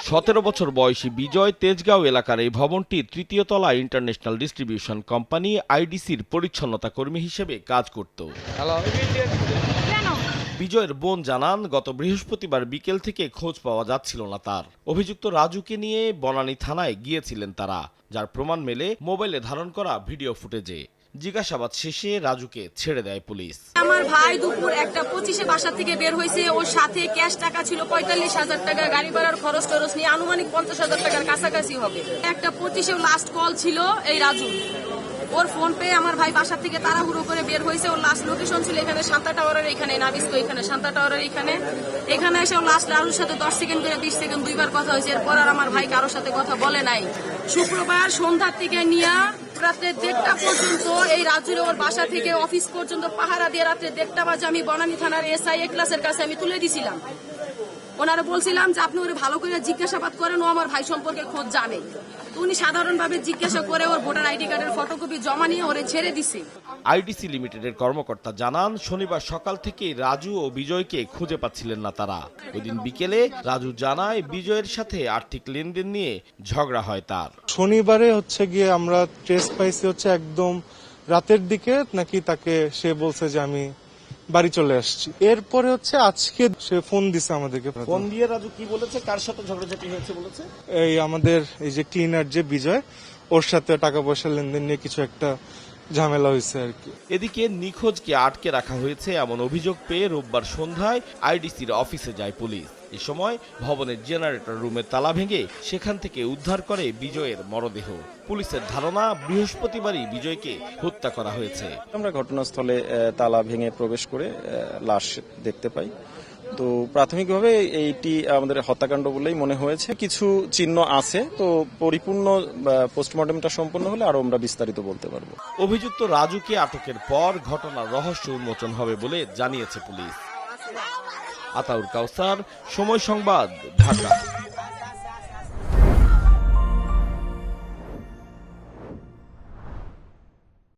17 বছর বয়সী বিজয় তেজগাঁও এলাকার এই ভবনটির তৃতীয় তলায় ইন্টারন্যাশনাল ডিস্ট্রিবিউশন কোম্পানি আইডিসির পরিচ্ছন্নতা কর্মী হিসেবে কাজ করত। বিজয়ের বোন জানান, গত বৃহস্পতিবার বিকেল থেকে খোঁজ পাওয়া যাচ্ছিল না তার। অভিযুক্ত রাজুকে নিয়ে বনানী থানায় গিয়েছিলেন তারা, যার প্রমাণ মেলে মোবাইলে ধারণ করা ভিডিও ফুটেজে। জিজ্ঞাসাবাদ শেষে রাজুকে ছেড়ে দেয় পুলিশ। আমার ভাই দুপুর 1:25 বাসা থেকে বের হয়েছে। ওর সাথে ক্যাশ টাকা ছিল 45,000 টাকা, গাড়ি ভাড়ার খরচ নিয়ে আনুমানিক 50,000 টাকার কাছাকাছি হবে। 1:25 লাস্ট কল ছিল এই রাজু। ওর ফোন পেয়ে আমার ভাই বাসা থেকে তাড়াহুড়ো করে বের হয়েছে। ওর লাস্ট লোকেশন ছিল এখানে শান্তা টাওয়ারের এখানে, নাবিস্কো এখানে শান্তা টাওয়ারের এখানে এসে ও লাস্ট রাজুর সাথে 10 সেকেন্ড করে 20 সেকেন্ড দুইবার কথা হয়েছে। এরপর আর আমার ভাই কারোর সাথে কথা বলে নাই। শুক্রবার সন্ধ্যার থেকে নিয়ে রাত্রে 1:30 পর্যন্ত এই রাজুর ওর বাসা থেকে অফিস পর্যন্ত পাহারা দিয়ে রাত্রে 1:30 বাজে আমি বনানী থানার SI ক্লাসের কাছে আমি তুলে দিছিলাম। ওনারা বলছিলাম যে আপনি ওরে ভালো করে জিজ্ঞাসাবাদ করেন, ও আমার ভাই সম্পর্কে খোঁজ জানে। উনি সাধারণভাবে জিজ্ঞাসা করে ওর ভোটার আইডি কার্ডের ফটোকপি জমা নিয়ে ওরে ছেড়ে দিছে। আইডিসি লিমিটেডের কর্মকর্তা জানান, শনিবার সকাল থেকেই রাজু ও বিজয়কে খুঁজে পাচ্ছিলেন না তারা। ওইদিন বিকেলে রাজু জানায় বিজয়ের সাথে আর্থিক লেনদেন নিয়ে ঝগড়া হয় তার। শনিবারে গিয়ে আমরা ট্রেস পাইছি একদম রাতের দিকে, নাকি তাকে সে বলছে যে আমি বাড়ি চলে আসছি। এরপরে আজকে সে ফোন দিছে আমাদেরকে। ফোন দিয়ে রাজু কি বলেছে, কার সাথে ঝগড়াঝাটি হয়েছে বলেছে? এই আমাদের এই যে ক্লিনার যে বিজয়, ওর সাথে টাকা পয়সা লেনদেন নিয়ে কিছু একটা ঝামেলা হয়েছে আর কি। এদিকে নিখোঁজকে আটকে রাখা হয়েছে এমন অভিযোগ পেয়ে রোববার সন্ধ্যায় আইডিসির অফিসে যায় পুলিশ। এ সময় ভবনের জেনারেটর রুমের তালা ভেঙে সেখান থেকে উদ্ধার করে বিজয়ের মরদেহ। পুলিশের ধারণা, বৃহস্পতিবারই বিজয়কে হত্যা করা হয়েছে। আমরা ঘটনাস্থলে তালা ভেঙে প্রবেশ করে লাশ দেখতে পাই। তো প্রাথমিকভাবে এইটি আমাদের হত্যাকাণ্ড বলেই মনে হয়েছে। কিছু চিহ্ন আছে, তো পরিপূর্ণ পোস্টমর্টমটা সম্পন্ন হলে আরো আমরা বিস্তারিত বলতে পারবো। অভিযুক্ত রাজুকে আটকের পর ঘটনার রহস্য উন্মোচন হবে বলে জানিয়েছে পুলিশ। আতাউর কাউসার, সময় সংবাদ, ঢাকা।